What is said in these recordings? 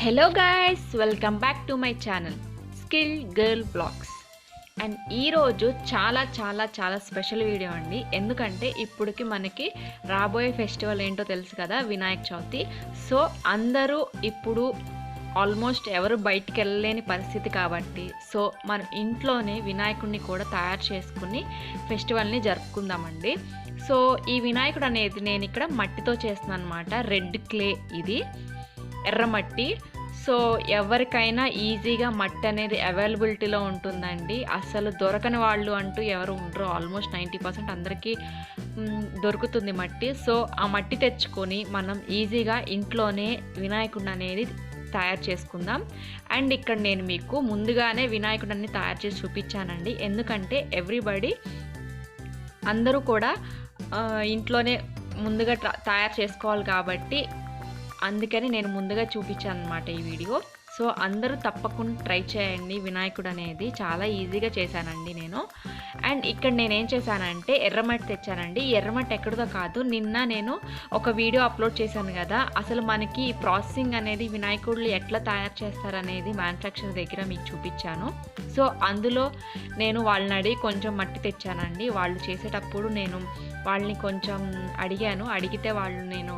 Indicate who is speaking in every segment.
Speaker 1: Hello guys, welcome back to my channel skill girl blogs. And ఈరోజు చాలా చాలా చాలా స్పెషల్ వీడియో అండి. ఎందుకంటే ఇప్పటికి మనకి రాబోయే ఫెస్టివల్ ఏంటో తెలుసు కదా, వినాయక చవితి. సో అందరూ ఇప్పుడు ఆల్మోస్ట్ ఎవరు బయటికి వెళ్ళలేని పరిస్థితి కాబట్టి సో మన ఇంట్లోనే వినాయకుడిని కూడా తయారు చేసుకుని ఫెస్టివల్ని జరుపుకుందామండి. సో ఈ వినాయకుడు అనేది నేను ఇక్కడ మట్టితో చేస్తున్నాను అనమాట. రెడ్ క్లే, ఇది ఎర్రమట్టి. సో ఎవరికైనా ఈజీగా మట్టి అనేది అవైలబిలిటీలో ఉంటుందండి. అసలు దొరకని వాళ్ళు అంటూ ఎవరు ఉండరు. ఆల్మోస్ట్ 90% అందరికీ దొరుకుతుంది మట్టి. సో ఆ మట్టి తెచ్చుకొని మనం ఈజీగా ఇంట్లోనే వినాయకుడిని అనేది తయారు చేసుకుందాం. అండ్ ఇక్కడ నేను మీకు ముందుగానే వినాయకుడిని తయారు చేసి చూపించానండి. ఎందుకంటే ఎవ్రీబడి అందరూ కూడా ఇంట్లోనే ముందుగా తయారు చేసుకోవాలి కాబట్టి అందుకని నేను ముందుగా చూపించాను అనమాట ఈ వీడియో. సో అందరూ తప్పకుండా ట్రై చేయండి. వినాయకుడు అనేది చాలా ఈజీగా చేశానండి నేను. అండ్ ఇక్కడ నేనేం చేశానంటే ఎర్రమట్టి తెచ్చానండి. ఈ ఎర్రమట్టి ఎక్కడిదో కాదు, నిన్న నేను ఒక వీడియో అప్లోడ్ చేశాను కదా, అసలు మనకి ప్రాసెసింగ్ అనేది వినాయకుళ్ళు ఎట్లా తయారు చేస్తారనేది మ్యానుఫ్యాక్చర్ దగ్గర మీకు చూపించాను. సో అందులో నేను వాళ్ళని అడిగి కొంచెం మట్టి తెచ్చానండి. వాళ్ళు చేసేటప్పుడు నేను వాళ్ళని కొంచెం అడిగితే వాళ్ళు నేను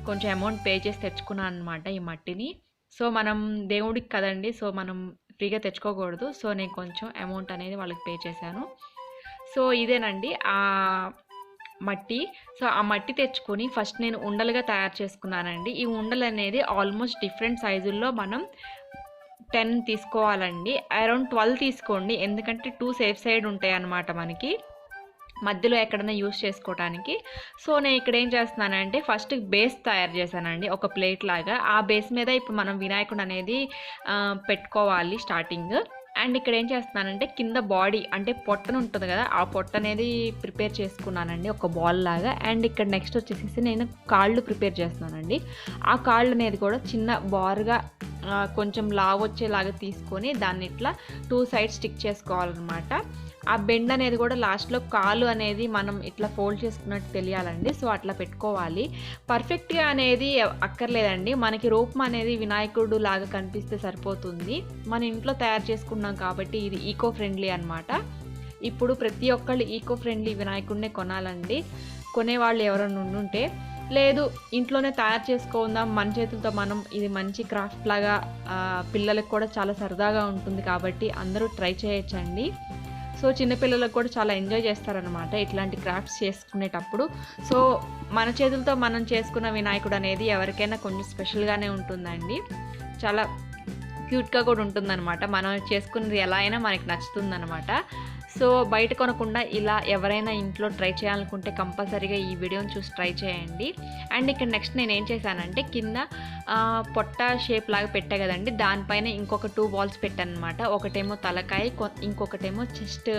Speaker 1: కొంచెం అమౌంట్ పే చేసి తెచ్చుకున్నాను అనమాట ఈ మట్టిని. సో మనం దేవుడికి కదండి, సో మనం ఫ్రీగా తెచ్చుకోకూడదు. సో నేను కొంచెం అమౌంట్ అనేది వాళ్ళకి పే చేశాను. సో ఇదేనండి ఆ మట్టి. సో ఆ మట్టి తెచ్చుకొని ఫస్ట్ నేను ఉండలుగా తయారు చేసుకున్నానండి. ఈ ఉండలు అనేది ఆల్మోస్ట్ డిఫరెంట్ సైజుల్లో మనం 10 తీసుకోవాలండి. అరౌండ్ 12 తీసుకోండి, ఎందుకంటే 2 సేఫ్ సైడ్ ఉంటాయి అన్నమాట మనకి మధ్యలో ఎక్కడైనా యూస్ చేసుకోవడానికి. సో నేను ఇక్కడ ఏం చేస్తున్నానంటే ఫస్ట్ బేస్ తయారు చేశానండి, ఒక ప్లేట్ లాగా. ఆ బేస్ మీద ఇప్పుడు మనం వినాయకుడు అనేది పెట్టుకోవాలి స్టార్టింగ్. అండ్ ఇక్కడ ఏం చేస్తున్నానంటే కింద బాడీ అంటే పొట్టను ఉంటుంది కదా, ఆ పొట్ట అనేది ప్రిపేర్ చేసుకున్నానండి ఒక బాల్ లాగా. అండ్ ఇక్కడ నెక్స్ట్ వచ్చేసి నేను కాళ్ళు ప్రిపేర్ చేస్తున్నానండి. ఆ కాళ్ళు అనేది కూడా చిన్న బారుగా కొంచెం లావు వచ్చేలాగా తీసుకొని దాన్ని ఇట్లా 2 సైడ్స్ స్టిక్ చేసుకోవాలన్నమాట. ఆ బెండ్ అనేది కూడా లాస్ట్లో కాలు అనేది మనం ఇట్లా ఫోల్డ్ చేసుకున్నట్టు తెలియాలండి. సో అట్లా పెట్టుకోవాలి. పర్ఫెక్ట్గా అనేది అక్కర్లేదండి, మనకి రూపం అనేది వినాయకుడు లాగా కనిపిస్తే సరిపోతుంది. మన ఇంట్లో తయారు చేసుకున్నాం కాబట్టి ఇది ఈకో ఫ్రెండ్లీ అనమాట. ఇప్పుడు ప్రతి ఒక్కళ్ళు ఈకో ఫ్రెండ్లీ వినాయకుడినే కొనాలండి. కొనేవాళ్ళు ఎవరైనా ఉంటే, లేదు ఇంట్లోనే తయారు చేసుకుందాం మన చేతులతో మనం, ఇది మంచి క్రాఫ్ట్ లాగా పిల్లలకు కూడా చాలా సరదాగా ఉంటుంది కాబట్టి అందరూ ట్రై చేయొచ్చండి. సో చిన్నపిల్లలకు కూడా చాలా ఎంజాయ్ చేస్తారనమాట ఇట్లాంటి క్రాఫ్ట్స్ చేసుకునేటప్పుడు. సో మన చేతులతో మనం చేసుకున్న వినాయకుడు అనేది ఎవరికైనా కొంచెం స్పెషల్గానే ఉంటుందండి. చాలా క్యూట్గా కూడా ఉంటుందన్నమాట. మనం చేసుకున్నది ఎలా అయినా మనకి నచ్చుతుందన్నమాట. సో బయట కొనకుండా ఇలా ఎవరైనా ఇంట్లో ట్రై చేయాలనుకుంటే కంపల్సరీగా ఈ వీడియోని చూసి ట్రై చేయండి. అండ్ ఇక్కడ నెక్స్ట్ నేను ఏం చేశానంటే కింద పొట్ట షేప్ లాగా పెట్టా కదండి, దానిపైన ఇంకొక 2 బాల్స్ పెట్టాను అనమాట. ఒకటేమో తలకాయ, ఇంకొకటేమో చెస్ట్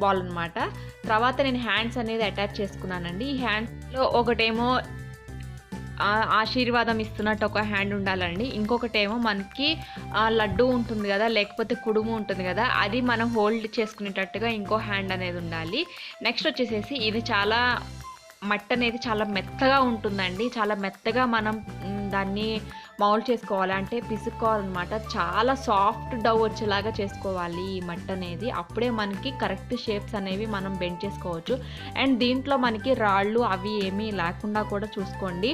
Speaker 1: బాల్ అనమాట. తర్వాత నేను హ్యాండ్స్ అనేది అటాచ్ చేసుకున్నానండి. ఈ హ్యాండ్స్లో ఒకటేమో ఆశీర్వాదం ఇస్తున్నట్టు ఒక హ్యాండ్ ఉండాలండి, ఇంకొకటేమో మనకి లడ్డు ఉంటుంది కదా, లేకపోతే కుడుము ఉంటుంది కదా, అది మనం హోల్డ్ చేసుకునేటట్టుగా ఇంకో హ్యాండ్ అనేది ఉండాలి. నెక్స్ట్ వచ్చేసేసి ఇది చాలా మట్టి అనేది చాలా మెత్తగా ఉంటుందండి. చాలా మెత్తగా మనం దాన్ని మౌల్డ్ చేసుకోవాలి, అంటే పిసుక్కోవాలన్నమాట. చాలా సాఫ్ట్ డవ్ వచ్చేలాగా చేసుకోవాలి ఈ మట్టి అనేది. అప్పుడే మనకి కరెక్ట్ షేప్స్ అనేవి మనం బెండ్ చేసుకోవచ్చు. అండ్ దీంట్లో మనకి రాళ్ళు అవి ఏమీ లేకుండా కూడా చూసుకోండి.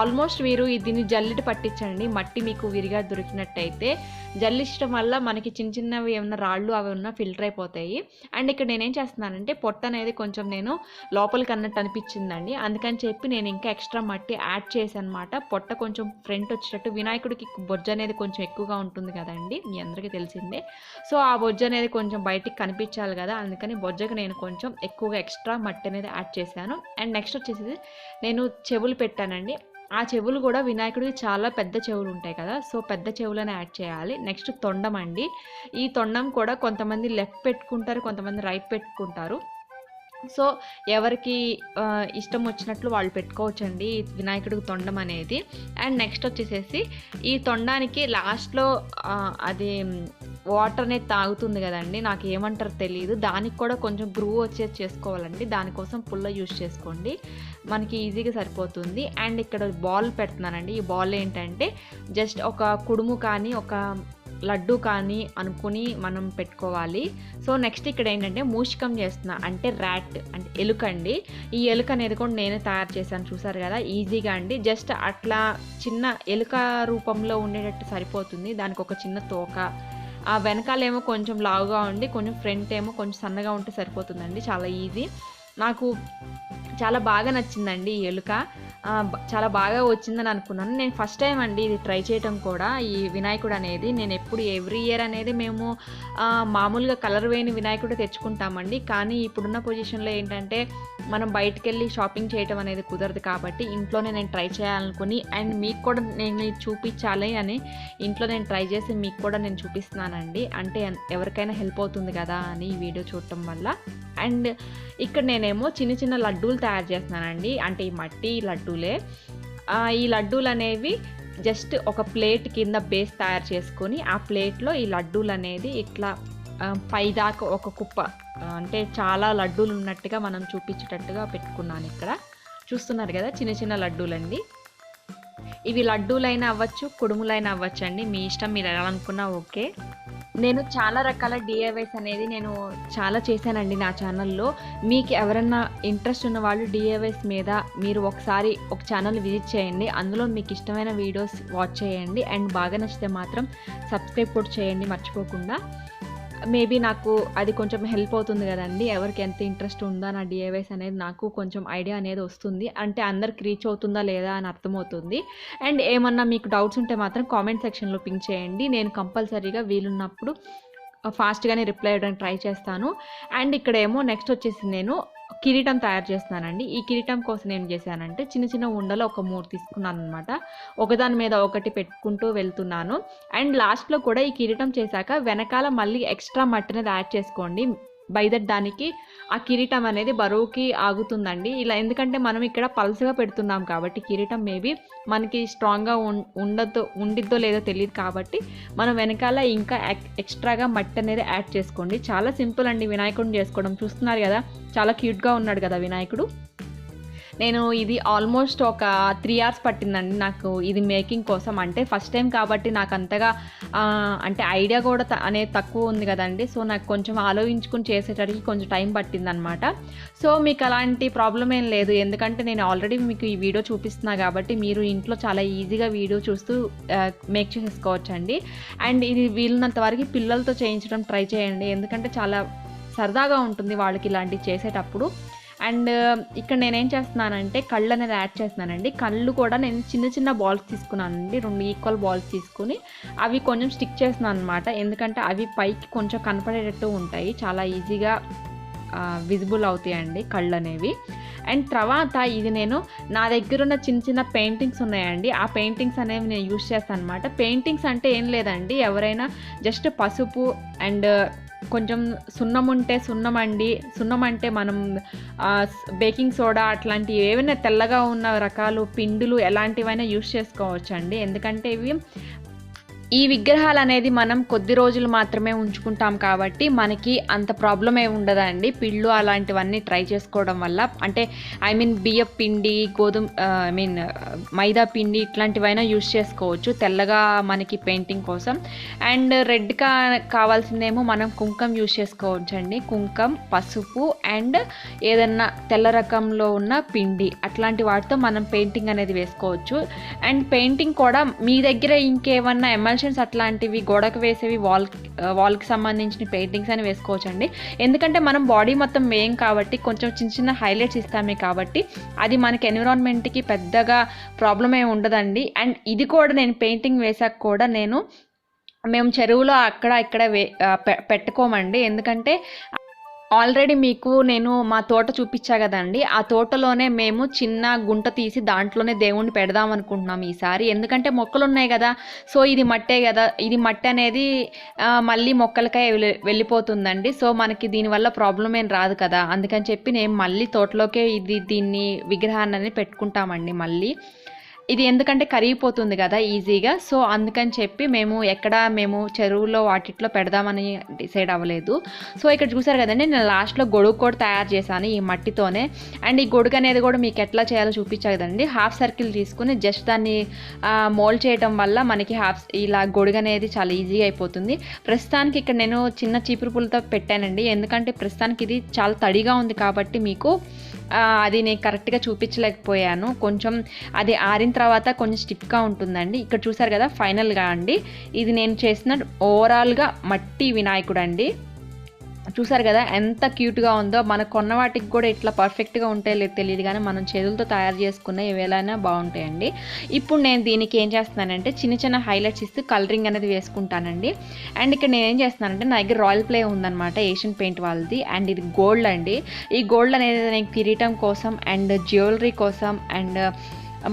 Speaker 1: ఆల్మోస్ట్ మీరు దీన్ని జల్లిటి పట్టించండి, మట్టి మీకు విరిగా దొరికినట్టయితే. జల్లించడం వల్ల మనకి చిన్న చిన్నవి ఏమైనా రాళ్ళు అవి ఉన్నా ఫిల్టర్ అయిపోతాయి. అండ్ ఇక్కడ నేనేం చేస్తున్నానంటే పొట్ట అనేది కొంచెం నేను లోపలికి అన్నట్టు అనిపించిందండి, అందుకని చెప్పి నేను ఇంకా ఎక్స్ట్రా మట్టి యాడ్ చేశాను అనమాట. పొట్ట కొంచెం ఫ్రంట్ వచ్చేటట్టు, వినాయకుడికి బొజ్జ అనేది కొంచెం ఎక్కువగా ఉంటుంది కదండి, మీ అందరికీ తెలిసిందే. సో ఆ బొజ్జ అనేది కొంచెం బయటికి కనిపించాలి కదా, అందుకని బొజ్జకు నేను కొంచెం ఎక్కువగా ఎక్స్ట్రా మట్టి అనేది యాడ్ చేశాను. అండ్ నెక్స్ట్ వచ్చేసి నేను చెవులు పెట్టానండి. ఆ చెవులు కూడా వినాయకుడికి చాలా పెద్ద చెవులు ఉంటాయి కదా, సో పెద్ద చెవులను యాడ్ చేయాలి. నెక్స్ట్ తొండం అండి. ఈ తొండం కూడా కొంతమంది లెఫ్ట్ పెట్టుకుంటారు, కొంతమంది రైట్ పెట్టుకుంటారు. సో ఎవరికి ఇష్టం వచ్చినట్లు వాళ్ళు పెట్టుకోవచ్చండి వినాయకుడికి తొండం అనేది. అండ్ నెక్స్ట్ వచ్చేసేసి ఈ తొండానికి లాస్ట్లో అది వాటర్ అనేది తాగుతుంది కదండి, నాకు ఏమంటారో తెలియదు, దానికి కూడా కొంచెం గ్రూ వచ్చేది చేసుకోవాలండి. దానికోసం పుల్ల యూస్ చేసుకోండి, మనకి ఈజీగా సరిపోతుంది. అండ్ ఇక్కడ బాల్ పెడుతున్నానండి. ఈ బాల్ ఏంటంటే జస్ట్ ఒక కుడుము కానీ ఒక లడ్డు కానీ అనుకుని మనం పెట్టుకోవాలి. సో నెక్స్ట్ ఇక్కడ ఏంటంటే మూషికం చేస్తున్నా, అంటే ర్యాట్ అంటే ఎలుక అండి. ఈ ఎలుక అనేది కూడా నేనే తయారు చేశాను, చూసారు కదా ఈజీగా అండి. జస్ట్ అట్లా చిన్న ఎలుక రూపంలో ఉండేటట్టు సరిపోతుంది. దానికి ఒక చిన్న తోక, ఆ వెనకాలేమో కొంచెం లావుగా ఉండి కొంచెం ఫ్రంట్ ఏమో కొంచెం సన్నగా ఉంటే సరిపోతుందండి. చాలా ఈజీ, నాకు చాలా బాగా నచ్చిందండి ఈ ఎలుక. చాలా బాగా వచ్చిందని అనుకున్నాను. నేను ఫస్ట్ టైం అండి ఇది ట్రై చేయటం కూడా, ఈ వినాయకుడు అనేది. నేను ఎప్పుడు ఎవ్రీ ఇయర్ అనేది మేము మామూలుగా కలర్ వేయని వినాయకుడు తెచ్చుకుంటామండి. కానీ ఇప్పుడున్న పొజిషన్లో ఏంటంటే మనం బయటకు వెళ్ళి షాపింగ్ చేయటం అనేది కుదరదు కాబట్టి ఇంట్లోనే నేను ట్రై చేయాలనుకుని, అండ్ మీకు కూడా నేను చూపించాలి అని ఇంట్లో నేను ట్రై చేసి మీకు కూడా నేను చూపిస్తున్నానండి. అంటే ఎవరికైనా హెల్ప్ అవుతుంది కదా అని ఈ వీడియో చూడటం వల్ల. అండ్ ఇక్కడ నేనేమో చిన్న చిన్న లడ్డూలు తయారు చేస్తున్నానండి, అంటే ఈ మట్టి లడ్డూలే. ఈ లడ్డూలు అనేవి జస్ట్ ఒక ప్లేట్ కింద బేస్ తయారు చేసుకొని ఆ ప్లేట్లో ఈ లడ్డూలు అనేది ఇట్లా పైదాకా ఒక కుప్ప, అంటే చాలా లడ్డూలు ఉన్నట్టుగా మనం చూపించేటట్టుగా పెట్టుకున్నాను. ఇక్కడ చూస్తున్నారు కదా చిన్న చిన్న లడ్డూలండి. ఇవి లడ్డూలైనా అవ్వచ్చు, కుడుములైనా అవ్వచ్చు అండి, మీ ఇష్టం, మీరు ఎలా అనుకున్నా ఓకే. నేను చాలా రకాల డిఐవైస్ అనేది నేను చాలా చేశానండి నా ఛానల్లో. మీకు ఎవరన్నా ఇంట్రెస్ట్ ఉన్న వాళ్ళు డిఐవైస్ మీద మీరు ఒకసారి ఒక ఛానల్ విజిట్ చేయండి. అందులో మీకు ఇష్టమైన వీడియోస్ వాచ్ చేయండి. అండ్ బాగా నచ్చితే మాత్రం సబ్స్క్రైబ్ కూడా చేయండి మర్చిపోకుండా. మేబీ నాకు అది కొంచెం హెల్ప్ అవుతుంది కదండి, ఎవరికి ఎంత ఇంట్రెస్ట్ ఉందా నా డిఐవైస్ అనేది నాకు కొంచెం ఐడియా అనేది వస్తుంది, అంటే అందరికి రీచ్ అవుతుందా లేదా అని అర్థమవుతుంది. అండ్ ఏమన్నా మీకు డౌట్స్ ఉంటే మాత్రం కామెంట్ సెక్షన్లో పింక్ చేయండి, నేను కంపల్సరీగా వీలున్నప్పుడు ఫాస్ట్గానే రిప్లై ఇవ్వడానికి ట్రై చేస్తాను. అండ్ ఇక్కడ ఏమో నెక్స్ట్ వచ్చేసి నేను కిరీటం తయారు చేస్తున్నానండి. ఈ కిరీటం కోసం ఏం చేశానంటే చిన్న చిన్న ఉండలు ఒక 3 తీసుకున్నాను అనమాట, ఒకదాని మీద ఒకటి పెట్టుకుంటూ వెళ్తున్నాను. అండ్ లాస్ట్లో కూడా ఈ కిరీటం చేశాక వెనకాల మళ్ళీ ఎక్స్ట్రా మట్టి అనేది యాడ్ చేసుకోండి, బై దట్ దానికి ఆ కిరీటం అనేది బరువుకి ఆగుతుందండి. ఇలా ఎందుకంటే మనం ఇక్కడ పల్సగా పెడుతున్నాం కాబట్టి కిరీటం మేబీ మనకి స్ట్రాంగ్గా ఉండిద్దో లేదో తెలియదు కాబట్టి మనం వెనకాల ఇంకా ఎక్స్ట్రాగా మట్టి అనేది యాడ్ చేసుకోండి. చాలా సింపుల్ అండి వినాయకుడిని చేసుకోవడం. చూస్తున్నారు కదా చాలా క్యూట్గా ఉన్నాడు కదా వినాయకుడు. నేను ఇది ఆల్మోస్ట్ ఒక 3 hours పట్టిందండి నాకు ఇది మేకింగ్ కోసం. అంటే ఫస్ట్ టైం కాబట్టి నాకు అంతగా అంటే ఐడియా కూడా అనేది తక్కువ ఉంది కదండి, సో నాకు కొంచెం ఆలోచించుకుని చేసేటడికి కొంచెం టైం పట్టిందనమాట. సో మీకు అలాంటి ప్రాబ్లం ఏం లేదు, ఎందుకంటే నేను ఆల్రెడీ మీకు ఈ వీడియో చూపిస్తున్నా కాబట్టి మీరు ఇంట్లో చాలా ఈజీగా వీడియో చూస్తూ మేక్ చేసేసుకోవచ్చండి. అండ్ ఇది వీలున్నంత వరకు పిల్లలతో చేయించడం ట్రై చేయండి, ఎందుకంటే చాలా సరదాగా ఉంటుంది వాళ్ళకి ఇలాంటివి చేసేటప్పుడు. అండ్ ఇక్కడ నేనేం చేస్తున్నానంటే కళ్ళు అనేది యాడ్ చేస్తున్నానండి. కళ్ళు కూడా నేను చిన్న చిన్న బాల్స్ తీసుకున్నానండి, 2 ఈక్వల్ బాల్స్ తీసుకుని అవి కొంచెం స్టిక్ చేస్తున్నాను అనమాట, ఎందుకంటే అవి పైకి కొంచెం కనపడేటట్టు ఉంటాయి, చాలా ఈజీగా విజిబుల్ అవుతాయండి కళ్ళు అనేవి. అండ్ తర్వాత ఇది నేను నా దగ్గర ఉన్న చిన్న చిన్న పెయింటింగ్స్ ఉన్నాయండి, ఆ పెయింటింగ్స్ అనేవి నేను యూజ్ చేస్తాను అనమాట. పెయింటింగ్స్ అంటే ఏం లేదండి, ఎవరైనా జస్ట్ పసుపు అండ్ కొంచెం సున్నం ఉంటే సున్నం అండి, సున్నం అంటే మనం బేకింగ్ సోడా అట్లాంటివి ఏవైనా తెల్లగా ఉన్న రకాలు పిండులు ఎలాంటివైనా యూజ్ చేసుకోవచ్చండి, ఎందుకంటే ఇవి ఈ విగ్రహాలు అనేది మనం కొద్ది రోజులు మాత్రమే ఉంచుకుంటాం కాబట్టి మనకి అంత ప్రాబ్లం ఏమి ఉండదండి. పిళ్ళు అలాంటివన్నీ ట్రై చేసుకోవడం వల్ల, అంటే బియ్యం పిండి, మైదా పిండి ఇట్లాంటివైనా యూస్ చేసుకోవచ్చు తెల్లగా మనకి పెయింటింగ్ కోసం. అండ్ రెడ్గా కావాల్సిందేమో మనం కుంకం యూస్ చేసుకోవచ్చండి, కుంకం, పసుపు అండ్ ఏదన్నా తెల్ల రకంలో ఉన్న పిండి అట్లాంటి వాటితో మనం పెయింటింగ్ అనేది వేసుకోవచ్చు. అండ్ పెయింటింగ్ కూడా మీ దగ్గర ఇంకేమన్నా ఎమల్షన్స్ అట్లాంటివి గోడకు వేసేవి వాల్కి సంబంధించిన పెయింటింగ్స్ అని వేసుకోవచ్చు అండి, ఎందుకంటే మనం బాడీ మొత్తం వేయం కాబట్టి కొంచెం చిన్న చిన్న హైలైట్స్ ఇస్తామే కాబట్టి అది మనకి ఎన్విరాన్మెంట్కి పెద్దగా ప్రాబ్లం ఏమి ఉండదండి. అండ్ ఇది కూడా నేను పెయింటింగ్ వేసాక కూడా మేము చెరువులో అక్కడ ఇక్కడ పెట్టుకోమండి, ఎందుకంటే ఆల్రెడీ మీకు నేను మా తోట చూపించా కదండి. ఆ తోటలోనే మేము చిన్న గుంట తీసి దాంట్లోనే దేవుణ్ణి పెడదాం అనుకుంటున్నాం ఈసారి. ఎందుకంటే మొక్కలు ఉన్నాయి కదా, సో ఇది మట్టే కదా, ఇది మట్టి అనేది మళ్ళీ మొక్కలకై వెళ్ళిపోతుందండి. సో మనకి దీనివల్ల ప్రాబ్లం ఏం రాదు కదా, అందుకని చెప్పి నేను మళ్ళీ తోటలోకే దీన్ని విగ్రహాన్ని అనేది పెట్టుకుంటామండి మళ్ళీ. ఇది ఎందుకంటే కరిగిపోతుంది కదా ఈజీగా, సో అందుకని చెప్పి మేము చెరువులో వాటిట్లో పెడదామని డిసైడ్ అవ్వలేదు. సో ఇక్కడ చూసారు కదండి, నేను లాస్ట్లో గొడుగు కూడా తయారు చేశాను ఈ మట్టితోనే. అండ్ ఈ గొడుగు అనేది కూడా మీకు ఎట్లా చేయాలో చూపించాను కదండి. హాఫ్ సర్కిల్ తీసుకుని జస్ట్ దాన్ని మోల్డ్ చేయడం వల్ల మనకి ఇలా గొడుగు అనేది చాలా ఈజీగా అయిపోతుంది. ప్రస్తుతానికి ఇక్కడ నేను చిన్న చీపురు పుల్లతో పెట్టానండి, ఎందుకంటే ప్రస్తుతానికి ఇది చాలా తడిగా ఉంది కాబట్టి మీకు అది నేను కరెక్ట్గా చూపించలేకపోయాను. కొంచెం అది ఆరిన తర్వాత కొంచెం స్టిఫ్గా ఉంటుందండి. ఇక్కడ చూసారు కదా ఫైనల్గా అండి, ఇది నేను చేసిన ఓవరాల్గా మట్టి వినాయకుడు అండి. చూసారు కదా ఎంత క్యూట్గా ఉందో. మనకు కొన్న వాటికి కూడా ఇట్లా పర్ఫెక్ట్గా ఉంటాయో లేదు తెలియదు, కానీ మనం చేతులతో తయారు చేసుకున్న ఏవేళైనా బాగుంటాయండి. ఇప్పుడు నేను దీనికి ఏం చేస్తున్నానంటే చిన్న చిన్న హైలైట్స్ ఇస్తూ కలరింగ్ అనేది వేసుకుంటానండి. అండ్ ఇక్కడ నేను ఏం చేస్తున్నానంటే నా దగ్గర రాయల్ ప్లే ఉందన్నమాట, ఏషియన్ పెయింట్ వాళ్ళది. అండ్ ఇది గోల్డ్ అండి. ఈ గోల్డ్ అనేది నేను కిరీటం కోసం అండ్ జ్యువెలరీ కోసం అండ్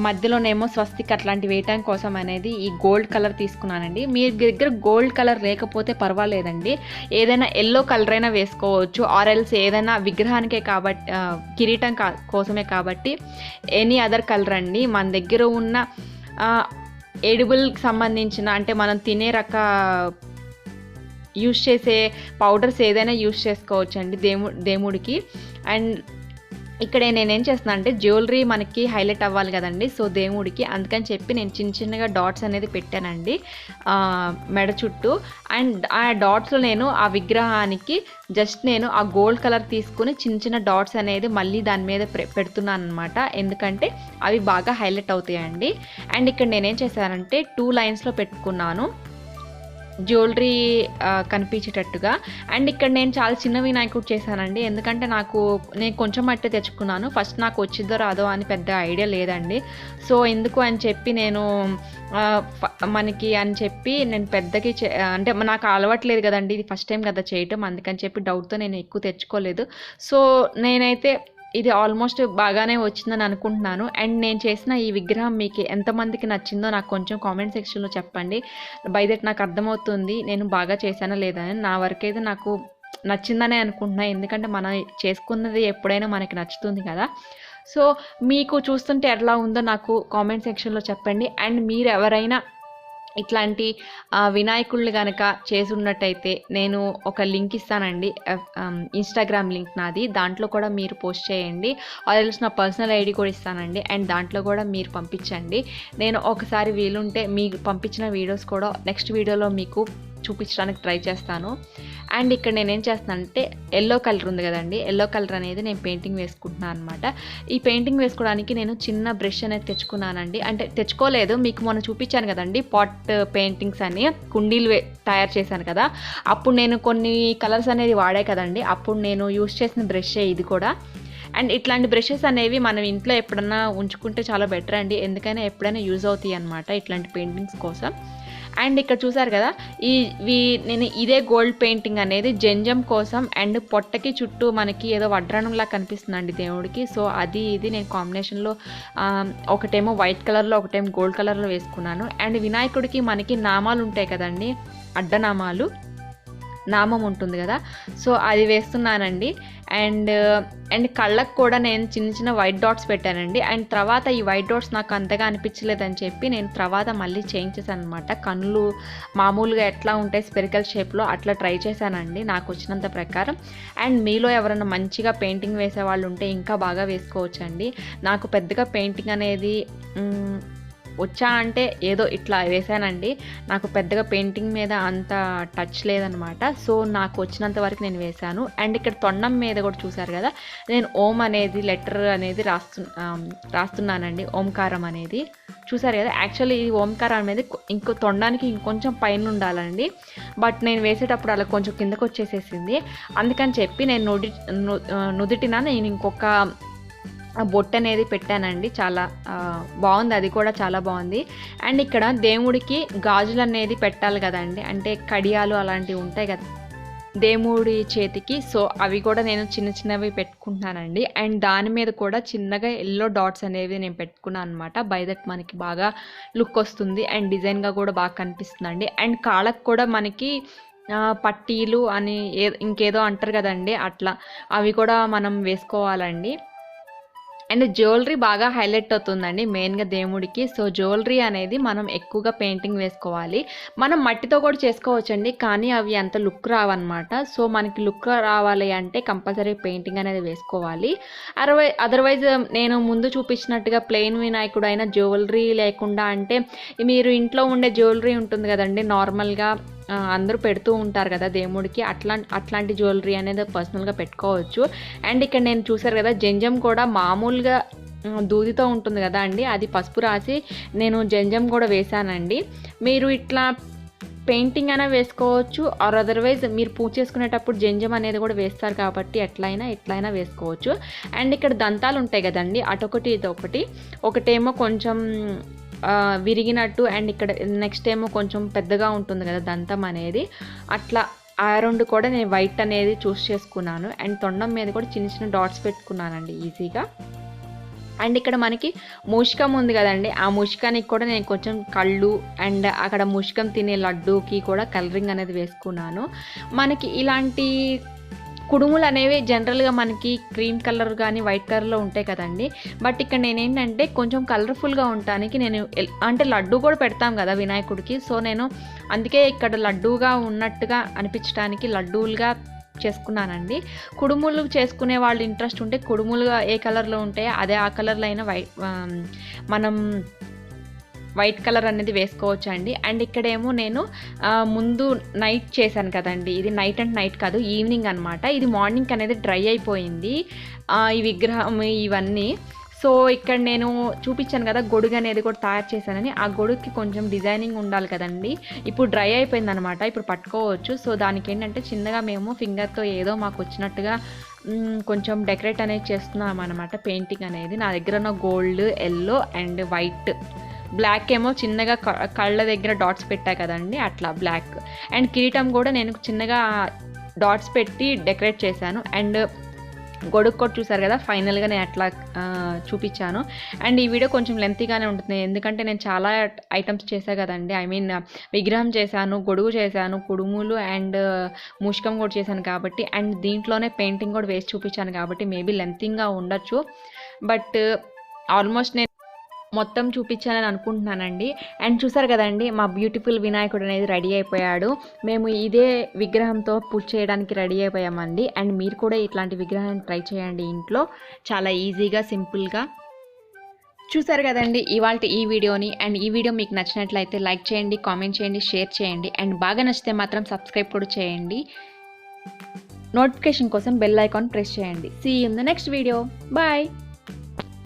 Speaker 1: మధ్యలోనేమో స్వస్తిక్ అట్లాంటివి వేయటం కోసం అనేది ఈ గోల్డ్ కలర్ తీసుకున్నానండి. మీ దగ్గర గోల్డ్ కలర్ లేకపోతే పర్వాలేదండి, ఏదైనా ఎల్లో కలర్ అయినా వేసుకోవచ్చు, ఆరెల్స్ ఏదైనా విగ్రహానికే కాబట్టి కిరీటం కోసమే కాబట్టి ఎనీ అదర్ కలర్ అండి. మన దగ్గర ఉన్న ఎడిబుల్కి సంబంధించిన అంటే మనం తినే యూస్ చేసే పౌడర్స్ ఏదైనా యూస్ చేసుకోవచ్చు అండి దేవుడికి. అండ్ ఇక్కడ నేనేం చేస్తున్నా అంటే జ్యువెలరీ మనకి హైలైట్ అవ్వాలి కదండి, సో దేవుడికి అందుకని చెప్పి నేను చిన్న చిన్నగా డాట్స్ అనేది పెట్టానండి మెడ చుట్టూ. అండ్ ఆ డాట్స్లో నేను ఆ విగ్రహానికి జస్ట్ నేను ఆ గోల్డ్ కలర్ తీసుకుని చిన్న చిన్న డాట్స్ అనేది మళ్ళీ దాని మీద పెడుతున్నాను అనమాట, ఎందుకంటే అవి బాగా హైలైట్ అవుతాయండి. అండ్ ఇక్కడ నేనేం చేశానంటే 2 లైన్స్లో పెట్టుకున్నాను జ్యువెలరీ కనిపించేటట్టుగా. అండ్ ఇక్కడ నేను చాలా చిన్న వినాయకుడు చేశానండి, ఎందుకంటే నేను కొంచెం మట్టి తెచ్చుకున్నాను. ఫస్ట్ నాకు వచ్చిద్దో రాదో అని పెద్ద ఐడియా లేదండి, సో ఎందుకు అని చెప్పి నేను పెద్దకి అంటే నాకు అలవాట్లేదు కదండి, ఇది ఫస్ట్ టైం కదా చేయటం, అందుకని చెప్పి డౌట్తో నేను ఎక్కువ తెచ్చుకోలేదు. సో నేనైతే ఇది ఆల్మోస్ట్ బాగానే వచ్చిందని అనుకుంటున్నాను. అండ్ నేను చేసిన ఈ విగ్రహం మీకు ఎంతమందికి నచ్చిందో నాకు కొంచెం కామెంట్ సెక్షన్లో చెప్పండి. బై దట్ నాకు అర్థమవుతుంది నేను బాగా చేశానా లేదా అని. నా వరకైతే నాకు నచ్చిందనే అనుకుంటున్నా, ఎందుకంటే మనం చేసుకున్నది ఎప్పుడైనా మనకి నచ్చుతుంది కదా. సో మీకు చూస్తుంటే ఎట్లా ఉందో నాకు కామెంట్ సెక్షన్లో చెప్పండి. అండ్ మీరు ఎవరైనా ఇట్లాంటి వినాయకుళ్ళు కనుక చేసి ఉన్నట్టయితే నేను ఒక లింక్ ఇస్తానండి, ఇన్స్టాగ్రామ్ లింక్ నాది, దాంట్లో కూడా మీరు పోస్ట్ చేయండి. ఆల్రెడీ నా పర్సనల్ ఐడి కూడా ఇస్తానండి, అండ్ దాంట్లో కూడా మీరు పంపించండి. నేను ఒకసారి వీలుంటే మీకు పంపించిన వీడియోస్ కూడా నెక్స్ట్ వీడియోలో మీకు చూపించడానికి ట్రై చేస్తాను. అండ్ ఇక్కడ నేనేం చేస్తానంటే ఎల్లో కలర్ ఉంది కదండి, ఎల్లో కలర్ అనేది నేను పెయింటింగ్ వేసుకుంటున్నాను అనమాట. ఈ పెయింటింగ్ వేసుకోవడానికి నేను చిన్న బ్రష్ అనేది తెచ్చుకున్నానండి, అంటే తెచ్చుకోలేదు, మీకు మొన్న చూపించాను కదండి పాట్ పెయింటింగ్స్ అని కుండీలు తయారు చేశాను కదా, అప్పుడు నేను కొన్ని కలర్స్ అనేది వాడే కదండి, అప్పుడు నేను యూస్ చేసిన బ్రషే ఇది కూడా. అండ్ ఇట్లాంటి బ్రషెస్ అనేవి మనం ఇంట్లో ఎప్పుడన్నా ఉంచుకుంటే చాలా బెటర్ అండి, ఎందుకైనా ఎప్పుడైనా యూజ్ అవుతాయి అన్నమాట ఇట్లాంటి పెయింటింగ్స్ కోసం. అండ్ ఇక్కడ చూసారు కదా నేను ఇదే గోల్డ్ పెయింటింగ్ అనేది జంజం కోసం అండ్ పొట్టకి చుట్టూ మనకి ఏదో వడ్రాణంలా కనిపిస్తుందండి దేవుడికి. సో ఇది నేను కాంబినేషన్లో ఒకటేమో వైట్ కలర్లో ఒకటేమో గోల్డ్ కలర్లో వేసుకున్నాను. అండ్ వినాయకుడికి మనకి నామాలు ఉంటాయి కదండి, అడ్డనామాలు, నామం ఉంటుంది కదా, సో అది వేస్తున్నానండి. అండ్ కళ్ళకు కూడా నేను చిన్న చిన్న వైట్ డాట్స్ పెట్టానండి. అండ్ తర్వాత ఈ వైట్ డాట్స్ నాకు అంతగా అనిపించలేదని చెప్పి నేను తర్వాత మళ్ళీ చేంజ్ చేశాను అనమాట. కళ్ళు మామూలుగా ఎట్లా ఉంటాయి స్పెరికల్ షేప్లో అట్లా ట్రై చేశానండి నాకు వచ్చినంత ప్రకారం. అండ్ మీలో ఎవరైనా మంచిగా పెయింటింగ్ వేసే వాళ్ళు ఉంటే ఇంకా బాగా వేసుకోవచ్చండి. నాకు పెద్దగా పెయింటింగ్ అనేది వచ్చా అంటే ఏదో ఇట్లా వేసానండి, నాకు పెద్దగా పెయింటింగ్ మీద అంత టచ్ లేదనమాట. సో నాకు వచ్చినంత వరకు నేను వేశాను. అండ్ ఇక్కడ తొండం మీద కూడా చూసారు కదా, నేను ఓం అనేది లెటర్ అనేది రాస్తున్నానండి, ఓంకారం అనేది చూసారు కదా. యాక్చువల్లీ ఈ ఓంకారం అనేది ఇంకో తొండానికి ఇంకొంచెం పైన ఉండాలండి, బట్ నేను వేసేటప్పుడు అలా కొంచెం కిందకు వచ్చేసేసింది, అందుకని చెప్పి నేను నుదిటిన నేను ఇంకొక బొట్టు అనేది పెట్టానండి. చాలా బాగుంది, అది కూడా చాలా బాగుంది. అండ్ ఇక్కడ దేవుడికి గాజులు అనేది పెట్టాలి కదండి, అంటే కడియాలు అలాంటివి ఉంటాయి కదా, దేవుడి చేతికి. సో అవి కూడా నేను చిన్న చిన్నవి పెట్టుకుంటున్నానండి. అండ్ దాని మీద కూడా చిన్నగా ఎల్లో డాట్స్ అనేవి నేను పెట్టుకున్నాను అనమాట. బై దట్ మనకి బాగా లుక్ వస్తుంది అండ్ డిజైన్గా కూడా బాగా కనిపిస్తుందండి. అండ్ కాళ్ళకు కూడా మనకి పట్టీలు అని ఇంకేదో అంటారు కదండి, అట్లా అవి కూడా మనం వేసుకోవాలండి. అండ్ జ్యువెలరీ బాగా హైలైట్ అవుతుందండి మెయిన్గా దేవుడికి. సో జ్యువెలరీ అనేది మనం ఎక్కువగా పెయింటింగ్ వేసుకోవాలి. మనం మట్టితో కూడా చేసుకోవచ్చండి, కానీ అవి అంత లుక్ రావన్నమాట. సో మనకి లుక్ రావాలి అంటే కంపల్సరీ పెయింటింగ్ అనేది వేసుకోవాలి. అదర్వైజ్ నేను ముందు చూపించినట్టుగా ప్లెయిన్ వినాయకుడు అయినా జ్యువెలరీ లేకుండా, అంటే మీరు ఇంట్లో ఉండే జ్యువెలరీ ఉంటుంది కదండి నార్మల్గా అందరూ పెడుతూ ఉంటారు కదా దేవుడికి, అట్లాంటి జ్యువెలరీ అనేది పర్సనల్గా పెట్టుకోవచ్చు. అండ్ ఇక్కడ నేను చూసారు కదా జంజం కూడా మామూలుగా దూదితో ఉంటుంది కదా అండి, అది పసుపు రాసి నేను జంజం కూడా వేశానండి. మీరు ఇట్లా పెయింటింగ్ అయినా వేసుకోవచ్చు, ఆర్ అదర్వైజ్ మీరు పూజ చేసుకునేటప్పుడు జంజం అనేది కూడా వేస్తారు కాబట్టి ఎట్లయినా వేసుకోవచ్చు. అండ్ ఇక్కడ దంతాలు ఉంటాయి కదండి, అటొకటి ఇదొకటి, ఒకటేమో కొంచెం విరిగినట్టు అండ్ ఇక్కడ నెక్స్ట్ ఏమో కొంచెం పెద్దగా ఉంటుంది కదా దంతం అనేది, అట్లా ఆ రెండు కూడా నేను వైట్ అనేది చూస్ చేసుకున్నాను. అండ్ తొండం మీద కూడా చిన్న చిన్న డాట్స్ పెట్టుకున్నానండి ఈజీగా. అండ్ ఇక్కడ మనకి మూషికం ఉంది కదండి, ఆ మూషికానికి కూడా నేను కొంచెం కళ్ళు అండ్ అక్కడ మూషికం తినే లడ్డూకి కూడా కలరింగ్ అనేది వేసుకున్నాను. మనకి ఇలాంటి కుడుములు అనేవి జనరల్గా మనకి క్రీమ్ కలర్ కానీ వైట్ కలర్లో ఉంటాయి కదండి, బట్ ఇక్కడ నేనేంటంటే కొంచెం కలర్ఫుల్గా ఉండటానికి నేను అంటే లడ్డు కూడా పెడతాం కదా వినాయకుడికి, సో నేను అందుకే ఇక్కడ లడ్డూగా ఉన్నట్టుగా అనిపించడానికి లడ్డూలుగా చేసుకున్నానండి. కుడుములు చేసుకునే వాళ్ళు ఇంట్రెస్ట్ ఉంటే కుడుములుగా ఏ కలర్లో ఉంటాయో అదే ఆ కలర్లో అయినా మనం వైట్ కలర్ అనేది వేసుకోవచ్చు అండి. అండ్ ఇక్కడేమో నేను ముందు నైట్ చేశాను కదండి, ఇది నైట్ అండ్ నైట్ కాదు ఈవినింగ్ అనమాట. ఇది మార్నింగ్ అనేది డ్రై అయిపోయింది ఈ విగ్రహం ఇవన్నీ. సో ఇక్కడ నేను చూపించాను కదా గొడుగు అనేది కూడా తయారు చేశానని, ఆ గొడుగుకి కొంచెం డిజైనింగ్ ఉండాలి కదండి. ఇప్పుడు డ్రై అయిపోయింది అనమాట, ఇప్పుడు పట్టుకోవచ్చు. సో దానికి ఏంటంటే చిన్నగా మేము ఫింగర్తో ఏదో మాకు వచ్చినట్టుగా కొంచెం డెకరేట్ అనేది చేస్తున్నాం అనమాట. పెయింటింగ్ అనేది నా దగ్గర ఉన్న gold, yellow and white, black ఏమో చిన్నగా కళ్ళ దగ్గర డాట్స్ పెట్టా కదండి అట్లా బ్లాక్. అండ్ కిరీటం కూడా నేను చిన్నగా డాట్స్ పెట్టి డెకరేట్ చేశాను. అండ్ గొడుగు కూడా చూసారు కదా ఫైనల్గా నేను అట్లా చూపించాను. అండ్ ఈ వీడియో కొంచెం లెంతీగానే ఉంటుంది, ఎందుకంటే నేను చాలా ఐటమ్స్ చేశాను కదండి. ఐ మీన్ విగ్రహం చేశాను, గొడుగు చేశాను, కుడుములు అండ్ మూషికం కూడా చేశాను కాబట్టి, అండ్ దీంట్లోనే పెయింటింగ్ కూడా వేసి చూపించాను కాబట్టి మేబీ లెంతీగా ఉండొచ్చు. బట్ ఆల్మోస్ట్ నేను మొత్తం చూపించాలని అనుకుంటున్నానండి. అండ్ చూసారు కదండి మా బ్యూటిఫుల్ వినాయకుడు అనేది రెడీ అయిపోయాడు. మేము ఇదే విగ్రహంతో పూజ చేయడానికి రెడీ అయిపోయామండి. అండ్ మీరు కూడా ఇట్లాంటి విగ్రహాన్ని ట్రై చేయండి ఇంట్లో, చాలా ఈజీగా సింపుల్గా. చూసారు కదండి ఇవాళ ఈ వీడియోని. అండ్ ఈ వీడియో మీకు నచ్చినట్లయితే లైక్ చేయండి, కామెంట్ చేయండి, షేర్ చేయండి. అండ్ బాగా నచ్చితే మాత్రం సబ్స్క్రైబ్ కూడా చేయండి. నోటిఫికేషన్ కోసం బెల్ ఐకాన్ ప్రెస్ చేయండి. See you in the next video. Bye.